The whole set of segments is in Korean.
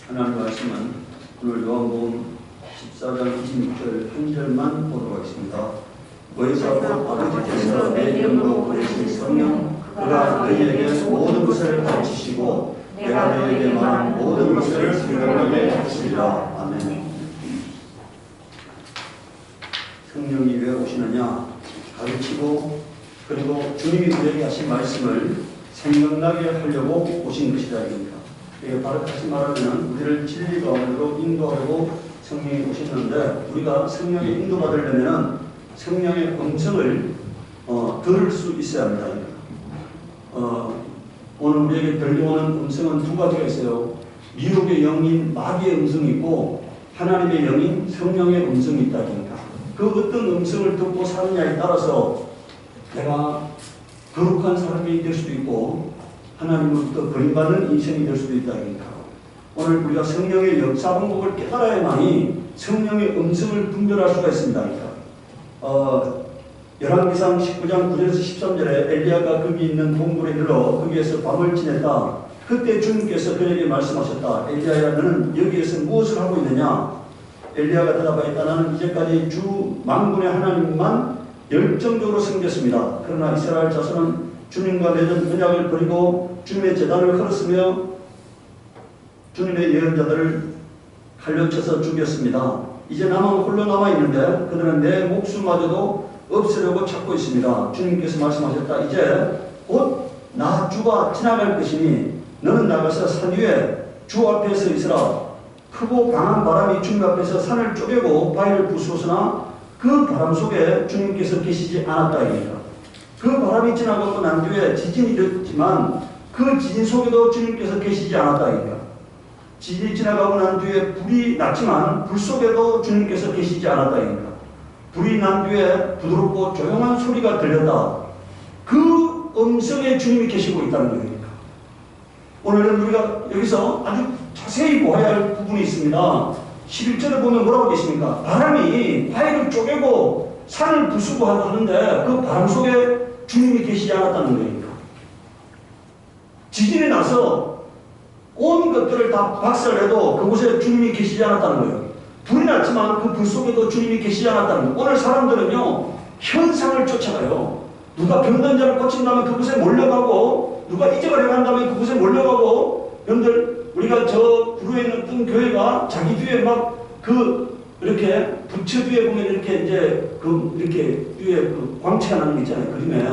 하나님 말씀은 오늘 요한복음 14장 26절 한 절만 보도록 하겠습니다. 보혜사 곧 아버지께서 내 이름으로 보내신 성령 그가 너희에게 모든 것을 가르치시고 내가 너희에게 말한 모든 것을 생각나게 하시리라. 아멘. 성령이 왜 오시느냐? 가르치고 그리고 주님이 우리에게 하신 말씀을 생각나게 하려고 오신 것이다. 이게 바로 다시 말하면 우리를 진리 가운데로 인도하려고 성령이 오셨는데, 우리가 성령에 인도받으려면 성령의 음성을 들을 수 있어야 합니다. 오늘 우리에게 들려오는 음성은 두 가지가 있어요. 미혹의 영인 마귀의 음성이 있고 하나님의 영인 성령의 음성이 있다. 그 어떤 음성을 듣고 사느냐에 따라서 내가 거룩한 사람이 될 수도 있고 하나님으로부터 버림받는 인생이 될 수도 있다. 오늘 우리가 성령의 역사 방법을 깨달아야만이 성령의 음성을 분별할 수가 있습니다. 열왕기상 19장 9절에서 13절에 엘리야가 거기 있는 동굴에 이르러 거기에서 밤을 지냈다. 그때 주님께서 그에게 말씀하셨다. 엘리야야, 너는 여기에서 무엇을 하고 있느냐? 엘리야가 대답하였다. 나는 이제까지 주 만군의 하나님만 열정적으로 섬겼습니다. 그러나 이스라엘 자손은 주님과 맺은 언약을 버리고 주님의 제단을 헐었으며 주님의 예언자들을 칼로 쳐서 죽였습니다. 이제 나만 홀로 남아있는데 그들은 내 목숨마저도 없애려고 찾고 있습니다. 주님께서 말씀하셨다. 이제 곧 나 주가 지나갈 것이니 너는 나가서 산 위에 주 앞에 서 있으라. 크고 강한 바람이 주님 앞에서 산을 쪼개고 바위를 부수었으나 그 바람 속에 주님께서 계시지 않았다. 그 바람이 지나가고 난 뒤에 지진이 일었지만 그 지진 속에도 주님께서 계시지 않았다. 지진이 지나가고 난 뒤에 불이 났지만 불 속에도 주님께서 계시지 않았다. 불이 난 뒤에 부드럽고 조용한 소리가 들렸다. 그 음성에 주님이 계시고 있다는 거니까. 오늘은 우리가 여기서 아주 자세히 보아야 할 부분이 있습니다. 11절에 보면 뭐라고 계십니까? 바람이 바위를 쪼개고 산을 부수고 하는데 그 바람 속에 주님이 계시지 않았다는 거니까. 지진이 나서 온 것들을 다 박살내도 그곳에 주님이 계시지 않았다는 거예요. 불이 났지만 그 불 속에도 주님이 계시지 않았다는 거예요. 오늘 사람들은요, 현상을 쫓아가요. 누가 병든 자를 고친다면 그곳에 몰려가고, 누가 이적을 해간다면 그곳에 몰려가고, 여러분들, 우리가 저 부루에 있는 어떤 교회가 자기 뒤에 막 이렇게 부처 뒤에 보면 이렇게 이제 이렇게 뒤에 광채가 나는 게 있잖아요. 그림에.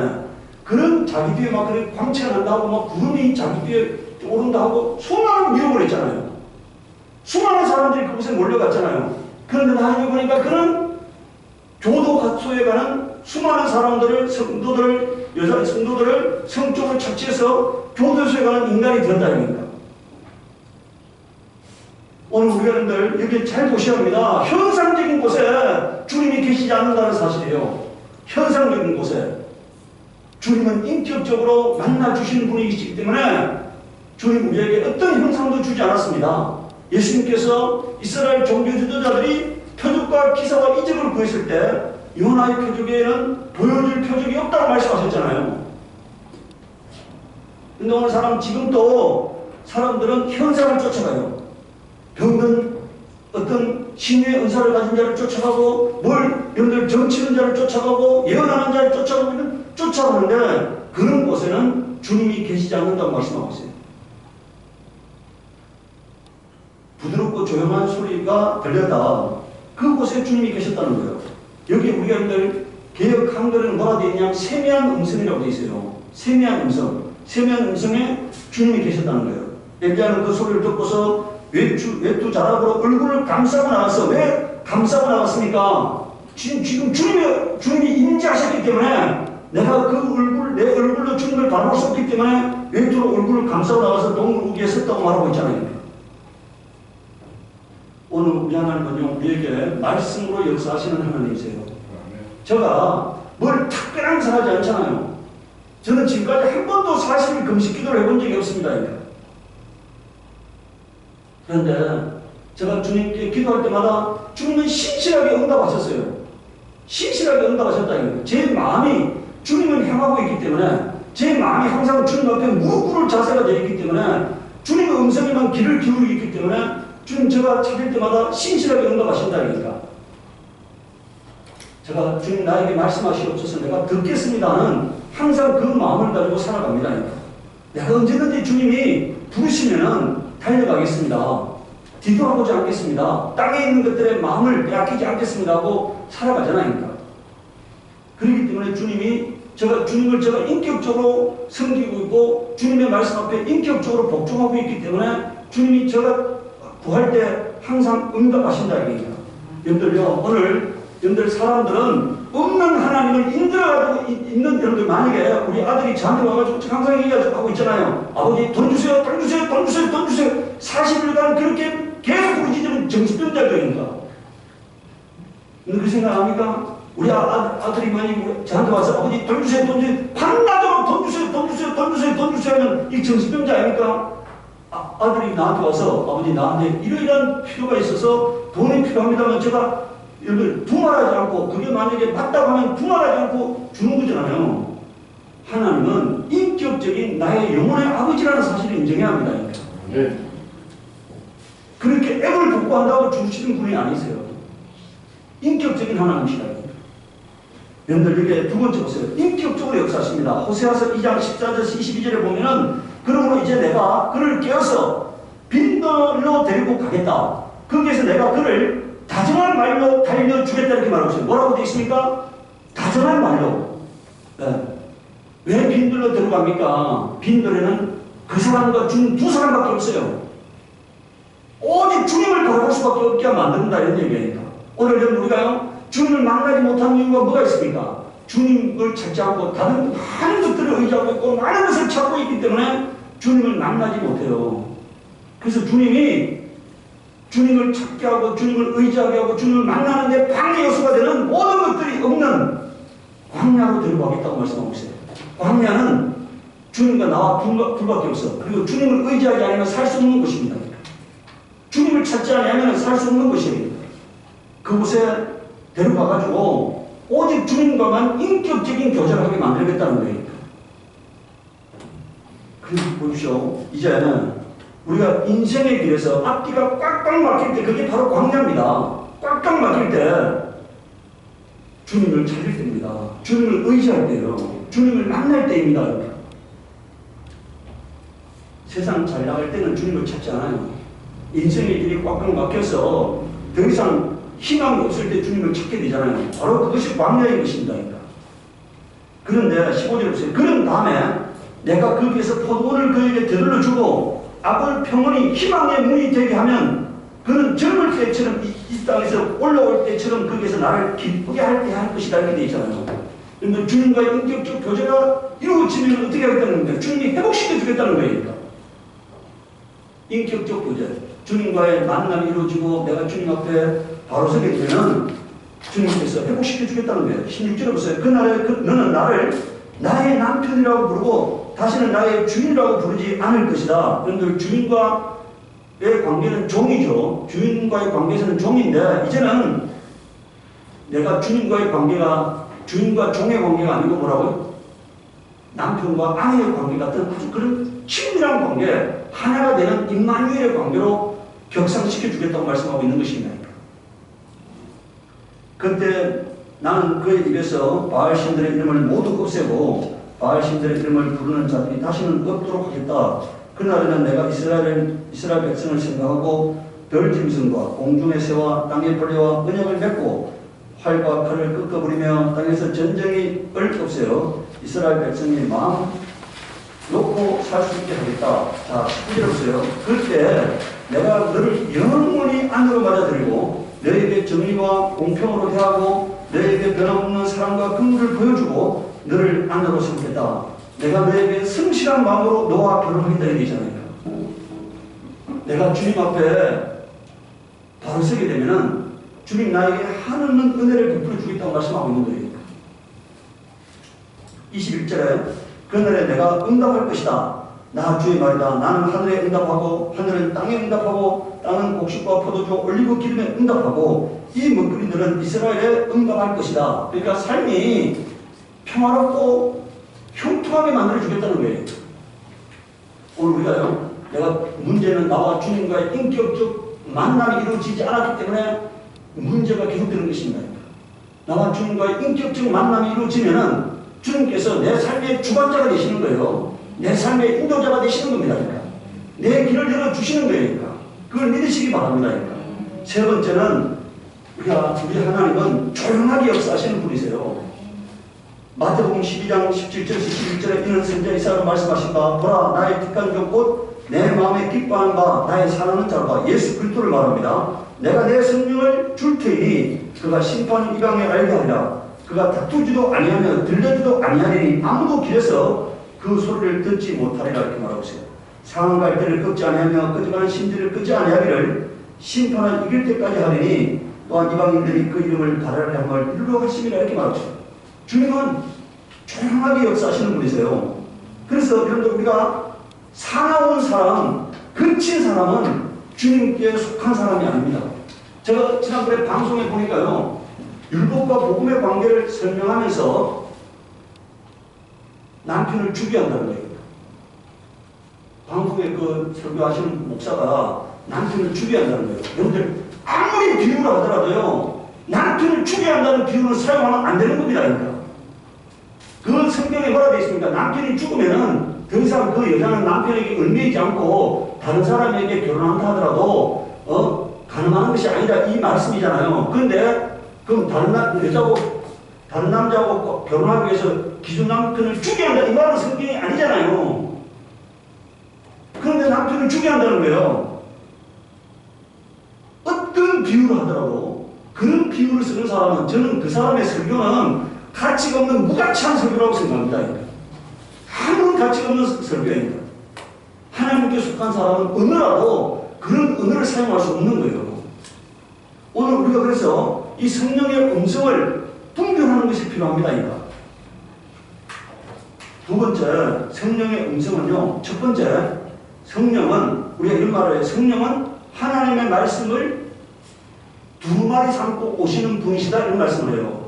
그런 자기 뒤에 막 그렇게 광채가 난다고 막 구름이 자기 뒤에 오른다 하고 수많은 미혹을 했잖아요. 수많은 사람들이 그곳에 몰려갔잖아요. 그런데 하나님 보니까 그런 교도소에 가는 수많은 사람들을, 여자 성도들을 성적으로 착취해서 교도소에 가는 인간이 되었다는 겁니다. 오늘 우리 여러분들 여기 잘 보셔야 합니다. 현상적인 곳에 주님이 계시지 않는다는 사실이에요. 현상적인 곳에. 주님은 인격적으로 만나주시는 분이시기 때문에 주님 우리에게 어떤 형상도 주지 않았습니다. 예수님께서 이스라엘 종교 지도자들이 표적과 기사와 이적을 구했을 때 요나의 표적에는 보여줄 표적이 없다고 말씀하셨잖아요. 근데 오늘 지금도 사람들은 현상을 쫓아가요. 병든 어떤 신의 은사를 가진 자를 쫓아가고, 여러분들 정치는 자를 쫓아가고, 예언하는 자를 쫓아가는데 그런 곳에는 주님이 계시지 않는다고 말씀하고 있어요. 부드럽고 조용한 소리가 들렸다. 그곳에 주님이 계셨다는 거예요. 여기 우리 여러분들 개역 한글에는 뭐라 되어 있냐면 세미한 음성이라고 되어 있어요. 세미한 음성. 세미한 음성에 주님이 계셨다는 거예요. 엘리야는 그 소리를 듣고서 외투 자락으로 얼굴을 감싸고 나갔어. 왜 감싸고 나갔습니까? 지금 주님이 임재하셨기 때문에 내가 내 얼굴로 주님을 바라볼 수 없기 때문에 외투로 얼굴을 감싸고 나가서 동물 우기에 섰다고 말하고 있잖아요. 오늘 우리 하나님은요, 우리에게 말씀으로 역사하시는 하나님이세요. 제가 뭘 특별한 걸 하지 않잖아요. 저는 지금까지 한 번도 40일 금식 기도를 해본 적이 없습니다. 그런데 제가 주님께 기도할 때마다 주님은 신실하게 응답하셨어요. 신실하게 응답하셨다. 제 마음이 주님을 향하고 있기 때문에, 제 마음이 항상 주님 앞에 무릎 꿇을 자세가 되어 있기 때문에 주님의 음성에만 귀를 기울이고 있기 때문에 주님 제가 찾을 때마다 신실하게 응답하신다 이니까. 제가 주님 나에게 말씀하시옵소서 내가 듣겠습니다는 항상 그 마음을 가지고 살아갑니다. 내가 언제든지 주님이 부르시면은 달려가겠습니다. 뒤돌아보지 않겠습니다. 땅에 있는 것들의 마음을 빼앗기지 않겠습니다 하고 살아가잖아요. 그렇기 때문에 주님을 제가 인격적으로 섬기고 있고 주님의 말씀 앞에 인격적으로 복종하고 있기 때문에 주님이 제가 구할 때 항상 응답하신다 이겁니다. 여러분들요, 오늘 여러분들 사람들은 없는 하나님을 인들어가지고 있는 여러분들 만약에 우리 아들이 저한테 와가지고 항상 얘기하고 있잖아요. 아버지 돈 주세요, 돈 주세요, 돈 주세요, 돈 주세요. 40일간 그렇게 계속 부르짖으면 정신병자입니까? 그 생각합니까? 우리 아들이 만약에 저한테 와서 아버지 돈 주세요, 돈 주세요. 밤낮으로 돈 주세요, 돈 주세요, 돈 주세요, 돈 주세요 하면 이 정신병자 아닙니까? 아들이 나한테 와서 아버지 나한테 이러이러한 필요가 있어서 돈이 필요합니다만 제가 여러분 두말하지 않고 그게 만약에 맞다고 하면 두말하지 않고 주는 거잖아요. 하나님은 인격적인 나의 영혼의 아버지라는 사실을 인정해야 합니다. 네. 그렇게 액을 복구한다고 주시는 분이 아니세요. 인격적인 하나님이시다. 여러분들 이게 두 번째 보세요. 인격적으로 역사하십니다. 호세아서 2장 14절 22절에 보면은 그러므로 이제 내가 그를 깨어서 빈들로 데리고 가겠다. 거기에서 내가 그를 다정한 말로 달려주겠다 이렇게 말하고 있어요. 뭐라고 되어 있습니까? 다정한 말로. 네. 왜 빈들로 데려갑니까? 빈들에는 그 사람과 주님 두 사람밖에 없어요. 오직 주님을 바라볼 수밖에 없게 만든다 이런 얘기니까. 오늘 우리가요 주님을 만나지 못하는 이유가 뭐가 있습니까? 주님을 찾지 않고 다른 많은 것들을 의지하고 있고 많은 것을 찾고 있기 때문에 주님을 만나지 못해요. 그래서 주님을 찾게 하고 주님을 의지하게 하고 주님을 만나는 데 방해 요소가 되는 모든 것들이 없는 광야로 데려가겠다고 말씀하고 있어요. 광야는 주님과 나와 둘밖에 없어. 그리고 주님을 의지하지 않으면 살 수 없는 것입니다. 주님을 찾지 않으면 살 수 없는 것이에요. 그곳에 데려가가지고 오직 주님과만 인격적인 교제를 하게 만들겠다는 거예요. 그래서 보십시오. 이제는 우리가 인생의 길에서 앞뒤가 꽉꽉 막힐 때 그게 바로 광야입니다. 꽉꽉 막힐 때 주님을 찾을 때입니다. 주님을 의지할 때요. 주님을 만날 때입니다. 세상 잘 나갈 때는 주님을 찾지 않아요. 인생의 길이 꽉꽉 막혀서 더 이상 희망이 없을 때 주님을 찾게 되잖아요. 바로 그것이 광야인 것입니다. 그런데 15절에 보세요. 그런 다음에 내가 거기에서 포도원을 그에게 되돌려 주고 악을 평온히 희망의 문이 되게 하면 그는 젊을 때처럼 이 땅에서 올라올 때처럼 거기에서 나를 기쁘게 할 것이다 이렇게 되어 있잖아요. 그런데 주님과의 인격적 교제가 이루어지면 어떻게 하겠다는 겁니까? 주님이 회복시켜 주겠다는 거예요. 인격적 교제. 주님과의 만남이 이루어지고 내가 주님 앞에 바로 서게 되면 주님께서 회복시켜 주겠다는 거예요. 16절에 보세요. 그날에 너는 나를 나의 남편이라고 부르고 다시는 나의 주인이라고 부르지 않을 것이다. 그런데 주인과의 관계는 종이죠. 주인과의 관계에서는 종인데 이제는 내가 주님과의 관계가 주인과 종의 관계가 아니고 뭐라고요? 남편과 아내의 관계 같은 아주 그런 친밀한 관계, 하나가 되는 임마누엘의 관계로 격상시켜 주겠다고 말씀하고 있는 것입니다. 그때 나는 그의 입에서 바알신들의 이름을 모두 없애고 바알신들의 이름을 부르는 자들이 다시는 없도록 하겠다. 그날에는 내가 이스라엘 백성을 생각하고 별짐승과 공중의 새와 땅의 벌레와 언약을 맺고 활과 칼을 꺾어버리며 땅에서 전쟁이 없어요. 이스라엘 백성이 마음 놓고 살 수 있게 하겠다. 자, 19절 보세요. 그때 내가 너를 영원히 안으로 맞아들이고 너에게 정의와 공평으로 대하고 너에게 변함없는 사랑과 긍휼을 보여주고 너를 안으로 삼겠다. 내가 너에게 성실한 마음으로 너와 결혼하겠다 얘기잖아요. 내가 주님 앞에 바로 서게 되면은 주님 나에게 한없는 은혜를 베풀어 주겠다고 말씀하고 있는 거예요. 21절에 그날에 내가 응답할 것이다. 나 주의 말이다. 나는 하늘에 응답하고 하늘은 땅에 응답하고 땅은 곡식과 포도주 올리브 기름에 응답하고 이 먹거리들은 이스라엘에 응답할 것이다. 그러니까 삶이 평화롭고 형통하게 만들어 주겠다는 거예요. 오늘 우리가요 내가 문제는 나와 주님과의 인격적 만남이 이루어지지 않았기 때문에 문제가 계속되는 것입니다. 나와 주님과의 인격적 만남이 이루어지면은 주님께서 내 삶의 주관자가 되시는 거예요. 내 삶의 인도자가 되시는 겁니다. 그러니까. 내 길을 열어주시는 거예요. 그러니까. 그걸 믿으시기 바랍니다. 그러니까. 세 번째는 우리 하나님은 조용하게 역사하시는 분이세요. 마태복음 12장 17절에서 11절에 이런 선지자 이사야가 말씀하신다. 보라 나의 택한 종 곧 내 마음에 기뻐하는 바 나의 사랑하는 자가 예수 그리스도를 말합니다. 내가 내 성령을 줄 테니 그가 심판 이방에 알게 하리라. 그가 다투지도 아니하며 들려지도 아니하리니 아무도 길에서 그 소리를 듣지 못하리라. 이렇게 말하고 있어요. 상한 갈대를 꺾지 아니하며 꺼져가는 심지를 끄지 아니하기를 심판을 이길 때까지 하리니 또한 이방인들이 그 이름을 가라리 함을 이루려 하심이라. 이렇게 말하고 있어요. 주님은 조용하게 역사하시는 분이세요. 그래서 여러분들 우리가 사나운 사람, 근친 사람은 주님께 속한 사람이 아닙니다. 제가 지난번에 방송에 보니까요, 율법과 복음의 관계를 설명하면서 남편을 죽여야 한다는 거예요. 방송에 그 설교하시는 목사가 남편을 죽여야 한다는 거예요. 여러분들 아무리 비유를 하더라도요, 남편을 죽여야 한다는 비유를 사용하면 안 되는 겁니다. 그러니까. 그 성경에 뭐라 되어 있습니까? 남편이 죽으면은 더 이상 그 여자는 남편에게 얽매이지 않고 다른 사람에게 결혼한다 하더라도 가능한 것이 아니라 이 말씀이잖아요. 그런데 그럼 다른 남자하고 결혼하기 위해서 기존 남편을 죽여야 한다 이 말은 성경이 아니잖아요. 그런데 남편을 죽여야 한다는 거예요. 어떤 비유를 하더라도 그런 비유를 쓰는 사람은 저는 그 사람의 설교는 가치가 없는 무가치한 설교라고 생각합니다. 아무런 가치가 없는 설교입니다. 하나님께 속한 사람은 어느라도 그런 언어를 사용할 수 없는 거예요. 오늘 우리가 그래서 이 성령의 음성을 분별하는 것이 필요합니다. 두 번째, 성령의 음성은요. 첫 번째, 성령은 우리가 이런 말을 해요. 성령은 하나님의 말씀을 두 마리 삼고 오시는 분이시다 이런 말씀을 해요.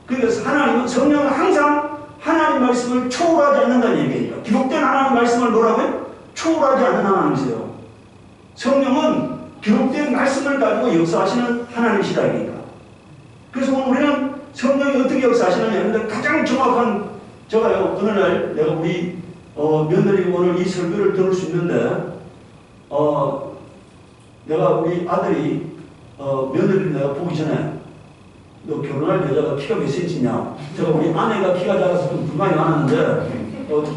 그래서 하나님은 성령은 항상 하나님 말씀을 초월하지 않는다는 얘기예요. 기록된 하나님 말씀을 뭐라고요? 초월하지 않는 하나님이세요. 성령은 기록된 말씀을 가지고 역사하시는 하나님이시다 이니까. 그래서 오늘 우리는 성령이 어떻게 역사하시느냐. 가장 정확한 제가요 어느 날 내가 우리 며느리 오늘 이 설교를 들을 수 있는데 내가 우리 아들이 며느리를 내가 보기 전에 너 결혼할 여자가 키가 몇 cm냐? 제가 우리 아내가 키가 작아서 좀 불만이 많았는데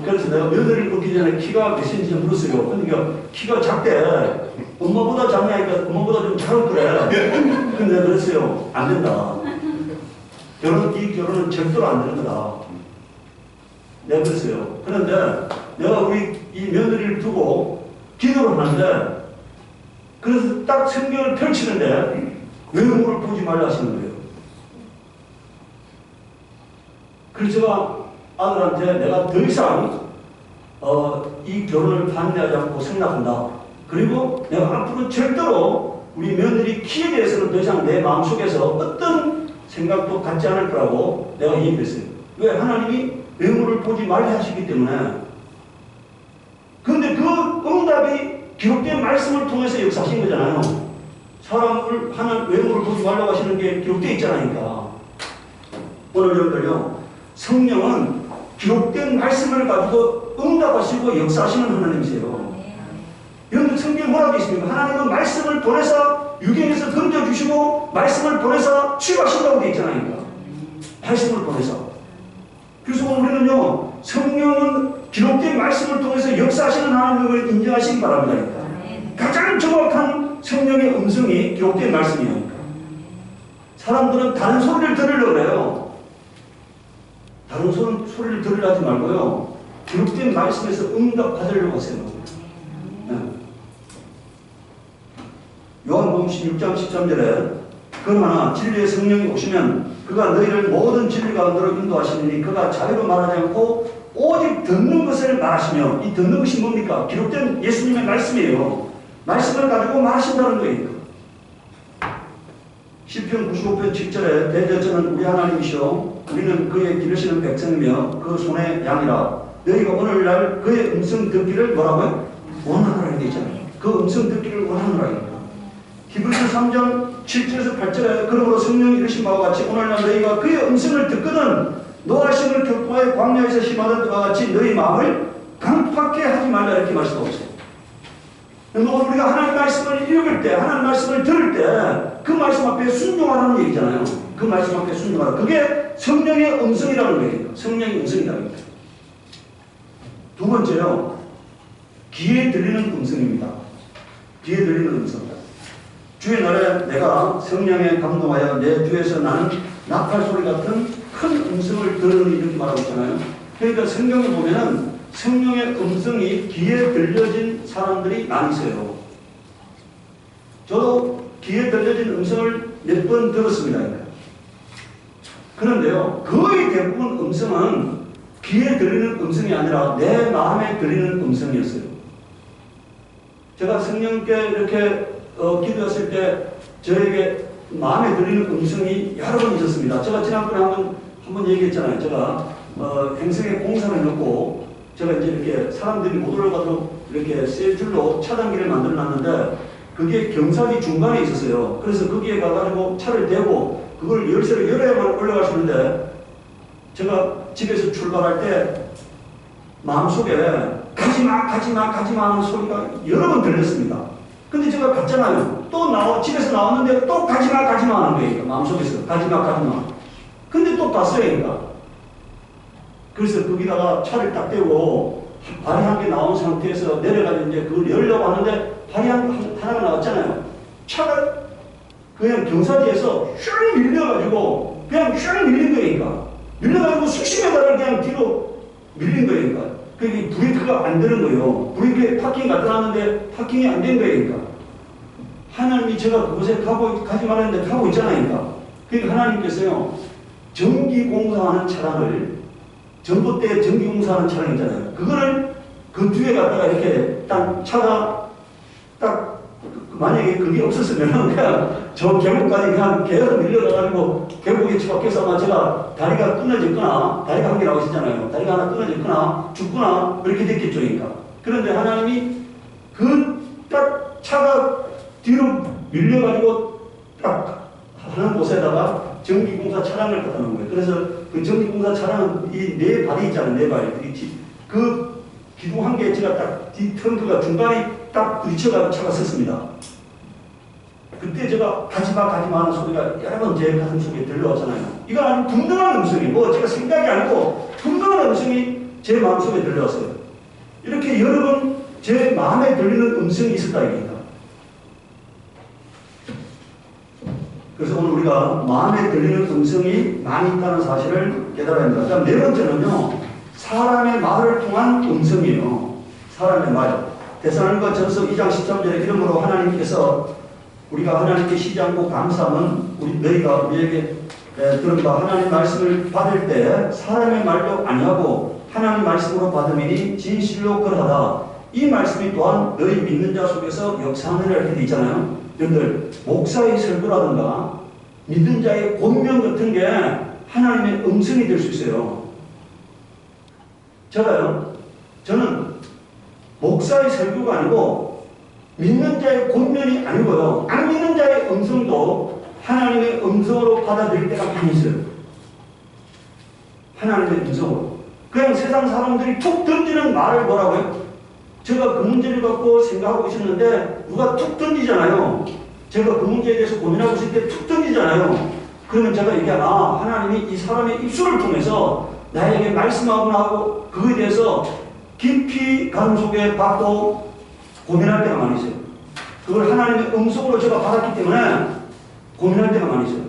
그래서 내가 며느리를 보기 전에 키가 몇 cm냐 물었어요. 그러니까 키가 작대. 엄마보다 작냐니까 엄마보다 좀 작을 그래. 근데 내가 그랬어요. 안 된다. 이 결혼은 절대로 안 되는 거다. 내가 그랬어요. 그런데 내가 우리 이 며느리를 두고 기도를 하는데 그래서 딱 성경을 펼치는데 외모를 보지 말라 하시는 거예요. 그래서 제가 아들한테 내가 더 이상 이 결혼을 반대하지 않고 생각한다. 그리고 내가 앞으로 절대로 우리 며느리 키에 대해서는 더 이상 내 마음속에서 어떤 생각도 갖지 않을 거라고 내가 얘기했어요. 왜? 하나님이 외모를 보지 말라 하시기 때문에. 그런데 그 응답이 기록된 말씀을 통해서 역사하신 거잖아요. 사람을 하는 외모를 보지 말라고 하시는 게 기록되어 있잖아요. 오늘 여러분들요, 성령은 기록된 말씀을 가지고 응답하시고 역사하시는 하나님이세요. 여러분 성경에 뭐라고 있습니까? 하나님은 말씀을 보내서 유경에서 던져주시고 말씀을 보내서 치유하신다고 되어 있잖아요. 말씀을 보내서. 그래서 우리는요, 성령은 기록된 말씀을 통해서 역사하시는 하나님을 인정하시기 바랍니다. 가장 정확한 성령의 음성이 기록된 말씀이에요. 사람들은 다른 소리를 들으려고 해요. 다른 소리를 들으려 하지 말고요. 기록된 말씀에서 응답 받으려고 하세요. 네. 요한복음 16장 13절에 그러나 진리의 성령이 오시면 그가 너희를 모든 진리 가운데로 인도하시니 그가 자유로 말하지 않고 오직 듣는 것을 말하시며 이 듣는 것이 뭡니까? 기록된 예수님의 말씀이에요. 말씀을 가지고 말하신다는 거예요. 시편 95편 7절에 대저자는 우리 하나님이시오 우리는 그의 기르시는 백성이며 그 손의 양이라 너희가 오늘날 그의 음성 듣기를 뭐라고요? 원하노라 되어 있잖아요. 그 음성 듣기를 원하노라니까. 히브리서 3장 7절에서 8절에 그러므로 성령이 이르신 바와 같이 오늘날 너희가 그의 음성을 듣거든 노아심을 격동하여 광야에서 심하던 것과 같이 너희 마음을 강팍하게 하지 말라 이렇게 말씀하고 있어요. 우리가 하나님 말씀을 읽을 때 하나님 말씀을 들을 때 그 말씀 앞에 순종하라는 얘기잖아요. 그 말씀 앞에 순종하라. 그게 성령의 음성이라는 얘기예요. 성령의 음성이라는 얘기예요. 두 번째요. 귀에 들리는 음성입니다. 귀에 들리는 음성. 주의 날에 내가 성령에 감동하여 내 뒤에서 나는 나팔 소리 같은 큰 음성을 들으니 이렇게 말하고 있잖아요. 그러니까 성경에 보면은 성령의 음성이 귀에 들려진 사람들이 많이 있어요. 저도 귀에 들려진 음성을 몇 번 들었습니다. 그런데요, 거의 대부분 음성은 귀에 들리는 음성이 아니라 내 마음에 들리는 음성이었어요. 제가 성령께 이렇게 기도했을 때 저에게 마음에 들리는 음성이 여러 번 있었습니다. 제가 지난번에 한번 얘기했잖아요. 제가 행성에 공사를 넣고 제가 이제 이렇게 사람들이 못 올라가도록 이렇게 세 줄로 차단기를 만들어 놨는데 그게 경사기 중간에 있었어요. 그래서 거기에 가가지고 차를 대고 그걸 열쇠를 열어야만 올라갈 수 있는데 제가 집에서 출발할 때 마음속에 가지마 가지마 가지마 하는 소리가 여러 번 들렸습니다. 근데 제가 갔잖아요. 또 집에서 나왔는데 또 가지마 가지마 하는 거예요. 마음속에서 가지마 가지마. 근데 또 봤어요. 그러니까. 그래서 거기다가 차를 딱 대고 발이 한 개 나온 상태에서 내려가서 이제 그걸 열려고 하는데 발이 하나가 나왔잖아요. 차가 그냥 경사지에서 슉 밀려가지고 그냥 슉 밀린 거니까. 밀려가지고 수십 메달을 그냥 뒤로 밀린 거니까. 그게 브레이크가 안 되는 거예요. 브레이크에 파킹 갖다 놨는데 파킹이 안 된 거니까. 하나님이 제가 그곳에 가지 말았는데 가고 있잖아요. 그러니까 하나님께서요, 전기공사하는 차량을 전봇대에 전기공사하는 차량 있잖아요. 그거를 그 뒤에 갖다가 이렇게 딱 차가 딱 만약에 그게 없었으면 그냥 저 계곡까지 그냥 계속 밀려가가지고 계곡에 처박혀서 아마 제가 다리가 끊어졌거나 다리가 한 개 나와 있었잖아요. 다리가 하나 끊어졌거나 죽거나 그렇게 됐겠죠. 그러니까. 그런데 하나님이 그 딱 차가 뒤로 밀려가지고 딱 하는 곳에다가 전기공사 차량을 갖다 놓은 거예요. 그래서 그 전기공사 차량은 이 네 발이 있잖아요. 네 발. 그 기둥 한 개에 제가 딱 뒤턴크가 중간에 딱 부딪혀가지고 차가 섰습니다. 그때 제가 가지마 가지마 하는 소리가 여러 번 제 가슴 속에 들려왔잖아요. 이건 아주 분명한 음성이 뭐 제가 생각이 아니고 분명한 음성이 제 마음속에 들려왔어요. 이렇게 여러 번 제 마음에 들리는 음성이 있었다 이겁니다. 그래서 오늘 우리가 마음에 들리는 음성이 많이 있다는 사실을 깨달아야 합니다. 그다음 네 번째는요, 사람의 말을 통한 음성이에요. 사람의 말. 데살로니가 전서 2장 13절에 이러므로 하나님께서 우리가 하나님께 시기하고 감사함은 너희가 우리에게 들은 바 하나님 말씀을 받을 때 사람의 말도 아니하고 하나님 말씀으로 받음이니 진실로 그러하다. 이 말씀이 또한 너희 믿는 자 속에서 역사하느라 이렇게 돼 있잖아요. 여러분들 목사의 설교라든가 믿는 자의 권면 같은 게 하나님의 음성이 될 수 있어요. 저는 목사의 설교가 아니고 믿는 자의 권면이 아니고요. 안 믿는 자의 음성도 하나님의 음성으로 받아들일 때가 많이 있어요. 하나님의 음성으로. 그냥 세상 사람들이 툭 던지는 말을 뭐라고요? 제가 그 문제를 갖고 생각하고 있었는데 누가 툭 던지잖아요. 제가 그 문제에 대해서 고민하고 있을 때 툭 던지잖아요. 그러면 제가 얘기하나 하나님이 이 사람의 입술을 통해서 나에게 말씀하고 나하고 그거에 대해서 깊이 가슴속에 받고 고민할 때가 많이 있어요. 그걸 하나님의 음성으로 제가 받았기 때문에 고민할 때가 많이 있어요.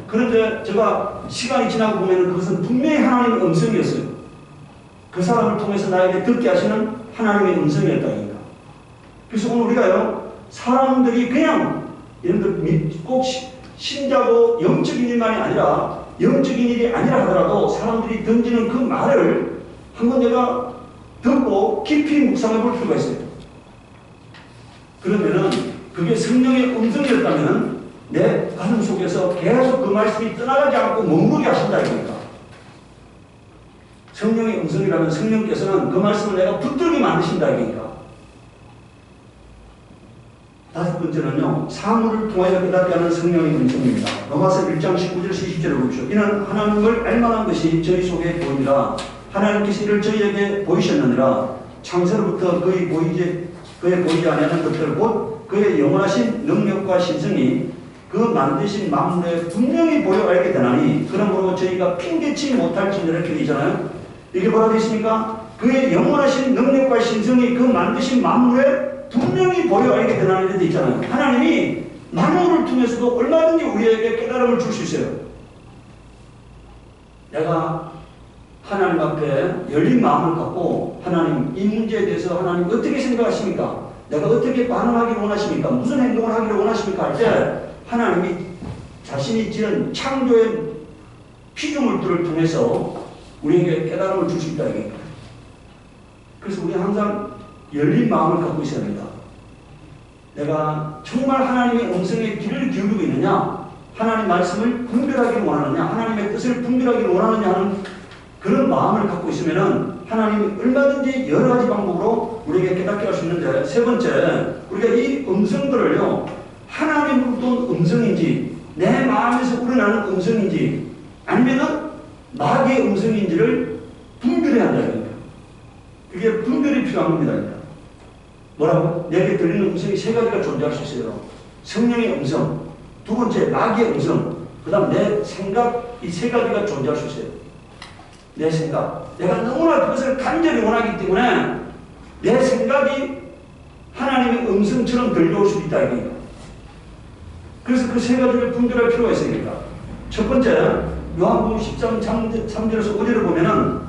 그런데 제가 시간이 지나고 보면 그것은 분명히 하나님의 음성이었어요. 그 사람을 통해서 나에게 듣게 하시는 하나님의 음성이었다니까. 그래서 오늘 우리가요, 사람들이 그냥 여러분들 꼭 신자고 영적인 일만이 아니라 영적인 일이 아니라 하더라도 사람들이 던지는 그 말을 한번 내가 듣고 깊이 묵상해 볼 필요가 있어요. 그러면은 그게 성령의 음성이었다면 내 가슴 속에서 계속 그 말씀이 떠나가지 않고 머무르게 하신다 이겁니다. 성령의 음성이라면 성령께서는 그 말씀을 내가 붙들게 만드신다 이거니까. 다섯 번째는요, 사물을 통하여 깨닫게 하는 성령의 음성입니다. 로마서 1장 19절 20절을 보십시오. 이는 하나님을 알만한 것이 저희 속에 보이니라. 하나님께서 이를 저희에게 보이셨느니라. 창세로부터 그의 보이지 아니하는 것들 곧 그의 영원하신 능력과 신성이 그 만드신 만물에 분명히 보여 알게 되나니 그러므로 저희가 핑계치 못할지니라. 이렇게 되잖아요. 이게 뭐라 되어 있습니까? 그의 영원하신 능력과 신성이 그 만드신 만물에 분명히 보여 알게 되나니 이렇게 되어 있잖아요. 하나님이 만물을 통해서도 얼마든지 우리에게 깨달음을 줄 수 있어요. 내가 하나님 앞에 열린 마음을 갖고 하나님 이 문제에 대해서 하나님 어떻게 생각하십니까? 내가 어떻게 반응하기를 원하십니까? 무슨 행동을 하기를 원하십니까? 할 때 하나님이 자신이 지은 창조의 피조물들을 통해서 우리에게 깨달음을 줄 수 있다 이게. 그래서 우리 항상 열린 마음을 갖고 있어야 합니다. 내가 정말 하나님의 음성에 귀를 기울이고 있느냐, 하나님 말씀을 분별하기를 원하느냐, 하나님의 뜻을 분별하기를 원하느냐 하는 그런 마음을 갖고 있으면은 하나님이 얼마든지 여러 가지 방법으로 우리에게 깨닫게 할 수 있는데, 세 번째, 우리가 이 음성들을요, 하나님으로부터 온 음성인지, 내 마음에서 우러나는 음성인지, 아니면은 마귀의 음성인지를 분별해야 한다. 그게 분별이 필요한 겁니다. 뭐라고? 내게 들리는 음성이 세 가지가 존재할 수 있어요. 성령의 음성, 두 번째 마귀의 음성, 그 다음 내 생각, 이 세 가지가 존재할 수 있어요. 내 생각. 내가 너무나 그것을 간절히 원하기 때문에 내 생각이 하나님의 음성처럼 들려올 수 있다. 이게. 그래서 그 세 가지를 분별할 필요가 있으니까. 첫 번째, 요한복음 13장 3절에서 5절을 보면은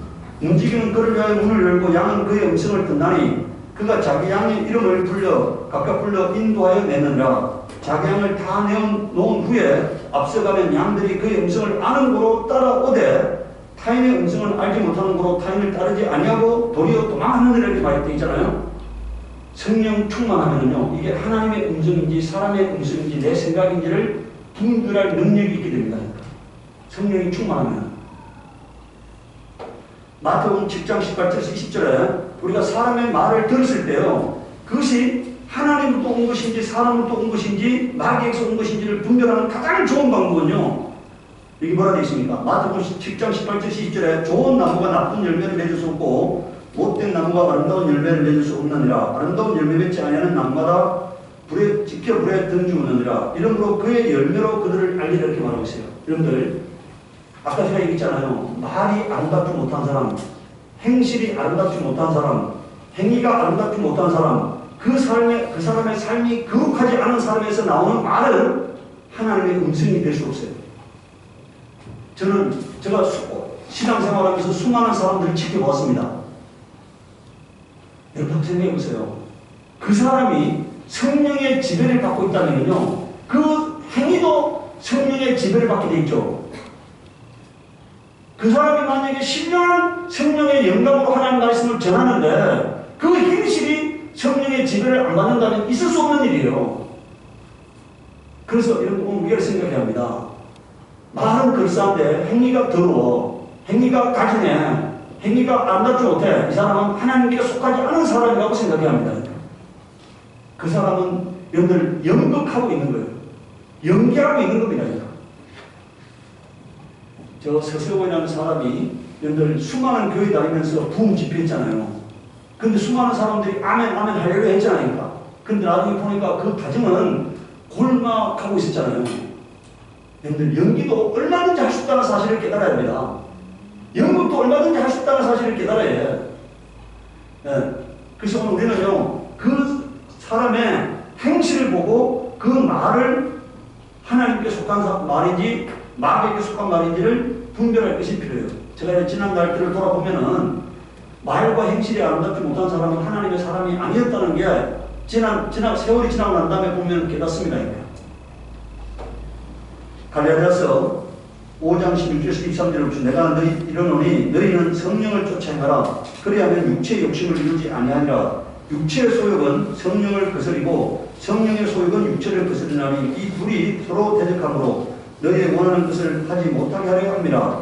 움직이는 그를 위하여 문을 열고 양은 그의 음성을 듣나니 그가 자기 양의 이름을 각각 불러 인도하여 내느니라. 자기 양을 다 내어놓은 후에 앞서가면 양들이 그의 음성을 아는 고로 따라오되 타인의 음성을 알지 못하는 고로 타인을 따르지 아니하고 도리어 도망하느니라. 이렇게 말되어 있잖아요. 성령 충만하면요, 이게 하나님의 음성인지 사람의 음성인지 내 생각인지를 분별할 능력이 있게 됩니다. 성령이 충만하면. 마태복음 7장 18절에서 20절에 우리가 사람의 말을 들었을 때요, 그것이 하나님부터 온 것인지 사람부터 온 것인지 마귀에서 온 것인지를 분별하는 가장 좋은 방법은요, 여기 뭐라 되어 있습니까? 마태복음 7장 18절 20절에 좋은 나무가 나쁜 열매를 맺을 수 없고 못된 나무가 아름다운 열매를 맺을 수 없느니라. 아름다운 열매 맺지 아니하는 나무마다 불에 던지우느니라. 이러므로 그의 열매로 그들을 알리라. 이렇게 말하고 있어요. 여러분들, 아까 제가 얘기했잖아요. 말이 아름답지 못한 사람, 행실이 아름답지 못한 사람, 행위가 아름답지 못한 사람, 그 사람의 삶이 거룩하지 않은 사람에서 나오는 말은 하나님의 음성이 될 수 없어요. 제가 신앙생활하면서 수많은 사람들을 지켜보았습니다. 여러분 생각해 보세요. 그 사람이 성령의 지배를 받고 있다면요, 그 행위도 성령의 지배를 받게 돼 있죠. 그 사람이 만약에 신령한 성령의 영감으로 하나님 말씀을 전하는데 그 행실이 성령의 지배를 안 받는다면 있을 수 없는 일이에요. 그래서 여러분 우리가 생각해야 합니다. 말은 그럴싸한데 행위가 더러워, 행위가 가증해, 행위가 아름답지 못해. 이 사람은 하나님께 속하지 않은 사람이라고 생각해야 합니다. 그 사람은 여러분들 연극하고 있는 거예요. 연기하고 있는 겁니다. 저 서세원이라는 사람이 여러분들 수많은 교회 다니면서 부흥 집회했잖아요. 근데 수많은 사람들이 아멘 아멘 하려고 했잖아요. 근데 나중에 보니까 그 과정은 골막하고 있었잖아요. 여러분들 연기도 얼마든지 할 수 있다는 사실을 깨달아야 합니다. 연극도 얼마든지 할 수 있다는 사실을 깨달아야 해요. 네. 그래서 오늘 우리는요, 그 사람의 행실을 보고 그 말을 하나님께 속한 말인지 마귀에게 속한 말인지를 분별할 것이 필요해요. 제가 지난 날들을 돌아보면은 말과 행실이 아름답지 못한 사람은 하나님의 사람이 아니었다는 게 세월이 지나고 난 다음에 보면 깨닫습니다. 갈라디아서 5장 16절에서 23절을 내가 너희 이르노니 너희는 성령을 쫓아 행하라. 그리하면 육체의 욕심을 이루지 아니하니라. 육체의 소욕은 성령을 거스리고 성령의 소욕은 육체를 거스리나니 이 둘이 서로 대적하므로 너희의 원하는 것을 하지 못하게 하려 합니다.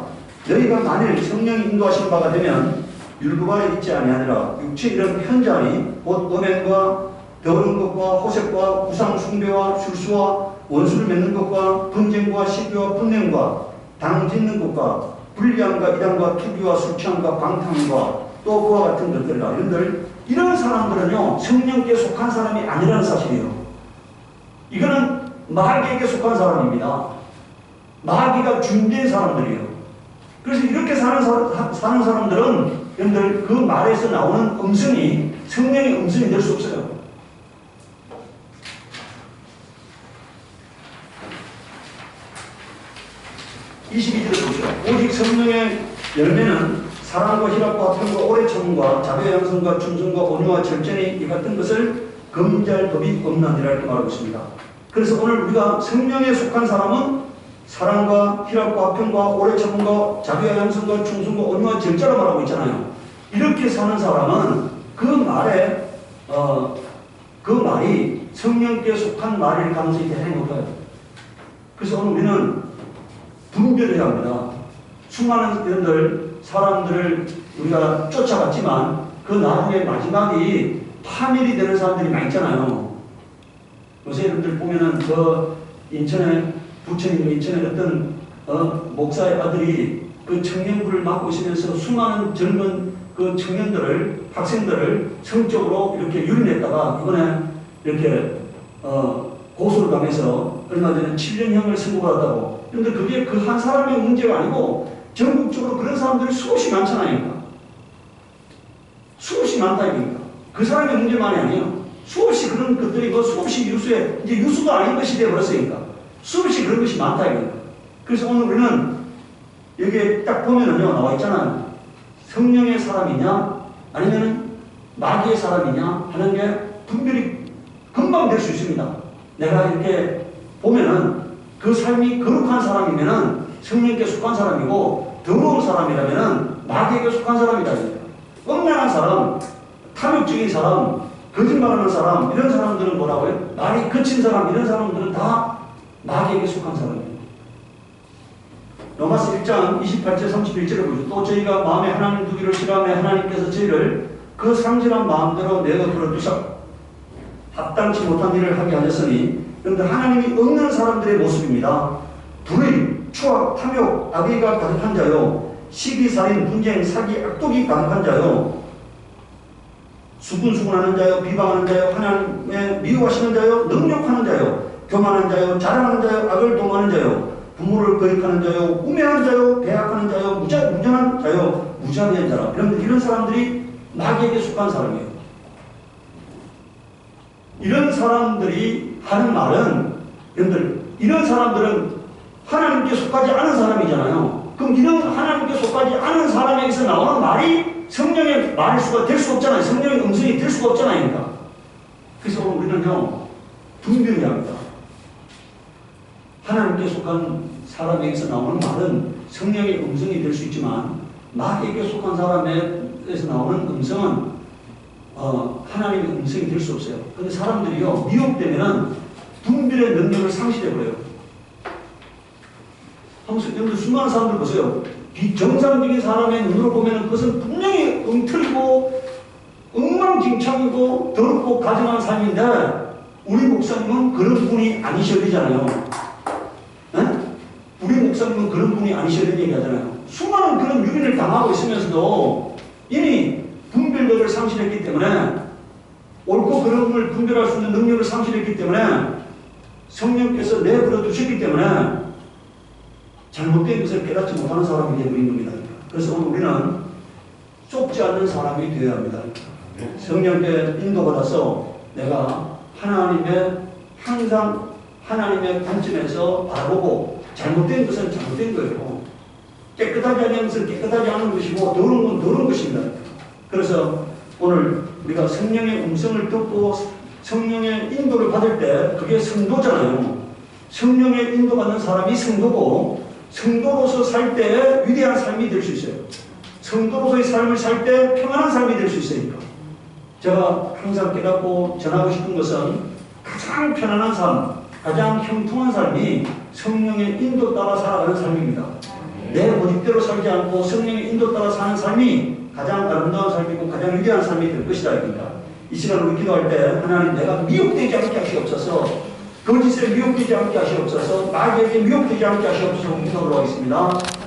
너희가 만일 성령이 인도하신 바가 되면 율법 아래 있지 아니하니라. 육체 이런 현자니 곧 음행과 더러운 것과 호색과 우상 숭배와 술수와 원수를 맺는 것과 분쟁과 시기와 분냄과 당 짓는 것과 불리함과 이단과 투기와 술취함과 방탕과 또 그와 같은 것들이라. 이런 사람들은요 성령께 속한 사람이 아니라는 사실이에요. 이거는 마귀에게 속한 사람입니다. 마귀가 준비한 사람들이에요. 그래서 이렇게 사는 사람들은 여러분들 그 말에서 나오는 음성이 성령의 음성이 될 수 없어요. (22절을) 보시죠. 오직 성령의 열매는 사랑과 희락과 화평과 오래 참음과 자비와 양성과 충성과 온유와 절제니 이 같은 것을 금지할 법이 없느니라 이렇게 말하고 있습니다. 그래서 오늘 우리가 성령에 속한 사람은 사랑과 희락과 화평과 오래 참음과 자비와 양성과 충성과 온유와 절제라 말하고 있잖아요. 이렇게 사는 사람은 그 말이 성령께 속한 말일 가능성이 대단히 높아요. 그래서 오늘 우리는 분별해야 합니다. 수많은 사람들을 우리가 쫓아갔지만 그 나중에 마지막이 파멸이 되는 사람들이 많이 있잖아요. 요새 여러분들 보면은 부처님 인천에 어떤 목사의 아들이 그 청년부를 맡고 있으면서 수많은 젊은 그 청년들을, 학생들을 성적으로 이렇게 유린했다가 이번에 이렇게 고소를 당해서 얼마 전에 7년형을 선고받았다고. 그런데 그게 그 한 사람의 문제가 아니고 전국적으로 그런 사람들이 수없이 많잖아요. 수없이 많다 이겁니다. 그 사람의 문제만이 아니에요. 수없이 그런 것들이 수없이 유수에 이제 유수도 아닌 것이 되어버렸으니까 수없이 그런 것이 많다 이겁니다. 그래서 오늘 우리는 여기에 딱 보면은요 나와 있잖아요. 성령의 사람이냐 아니면 마귀의 사람이냐 하는 게 분별이 금방 될 수 있습니다. 내가 이렇게 보면은 그 삶이 거룩한 사람이면은 성령께 속한 사람이고 더러운 사람이라면은 마귀에게 속한 사람이다. 엉망한 사람, 탐욕적인 사람, 거짓말하는 사람 이런 사람들은 뭐라고요? 말이 거친 사람 이런 사람들은 다 마귀에게 속한 사람입니다. 로마서 1장 28절 31절을 보죠. 또 저희가 마음에 하나님 두기를 싫어하며 하나님께서 저희를 그 상실한 마음대로 내어들어 두사 합당치 못한 일을 하게 하셨으니 그런데 하나님이 없는 사람들의 모습입니다. 불의, 추악, 탐욕, 악의가 가득한 자요 시기, 살인, 분쟁, 사기, 악독이 가득한 자요 수군수군하는 자요 비방하는 자요 하나님의 미워하시는 자요 능욕하는 자요 교만한 자요 자랑하는 자요 악을 도모하는 자요 부모를 거역하는 자요 우매한 자요 배악하는 자요 무정한 자요 무자비한 자라. 이런 사람들이 마귀에게 속한 사람이에요. 이런 사람들이 하는 말은 여러분들 이런 사람들은 하나님께 속하지 않은 사람이잖아요. 그럼 이런 하나님께 속하지 않은 사람에게서 나오는 말이 성령의 말일 수가 될 수 없잖아요. 성령의 음성이 될 수가 없잖아요. 그러니까. 그래서 우리는요 분별해야 합니다. 하나님께 속한 사람에게서 나오는 말은 성령의 음성이 될 수 있지만 마귀에게 속한 사람에게서 나오는 음성은 하나님의 음성이 될 수 없어요. 그런데 사람들이요 미혹되면은 분별의 능력을 상실해버려요. 여러분들 수많은 사람들 보세요. 비정상적인 사람의 눈으로 보면은 그것은 분명히 엉터리고 엉망진창이고 더럽고 가증한 삶인데 우리 목사님은 그런 분이 아니셔야 되잖아요. 네? 우리 목사님은 그런 분이 아니셔야 되는 얘기하잖아요. 수많은 그런 유린을 당하고 있으면서도 이미 분별력을 상실했기 때문에 옳고 그른 걸 분별할 수 있는 능력을 상실했기 때문에 성령께서 내버려 두셨기 때문에 잘못된 것을 깨닫지 못하는 사람이 되어버린 겁니다. 그래서 오늘 우리는 좁지 않는 사람이 되어야 합니다. 성령께 인도받아서 내가 항상 하나님의 관점에서 바라보고 잘못된 것은 잘못된 거예요. 깨끗하지 않은 것은 깨끗하지 않은 것이고 더러운 건 더러운 것입니다. 그래서 오늘 우리가 성령의 음성을 듣고 성령의 인도를 받을 때 그게 성도잖아요. 성령의 인도받는 사람이 성도고 성도로서 살 때 위대한 삶이 될 수 있어요. 성도로서의 삶을 살 때 평안한 삶이 될 수 있으니까. 제가 항상 깨닫고 전하고 싶은 것은 가장 편안한 삶, 가장 형통한 삶이 성령의 인도 따라 살아가는 삶입니다. 내 고집대로 살지 않고 성령의 인도 따라 사는 삶이 가장 아름다운 삶이고 가장 위대한 삶이 될 것이다. 그러니까 이 시간 우리 기도할 때 하나님 내가 미혹되지 않게 하시옵소서. 거짓에 미혹되지 않게 하시옵소서. 마귀에게 미혹되지 않게 하시옵소서. 기도하도록 하겠습니다.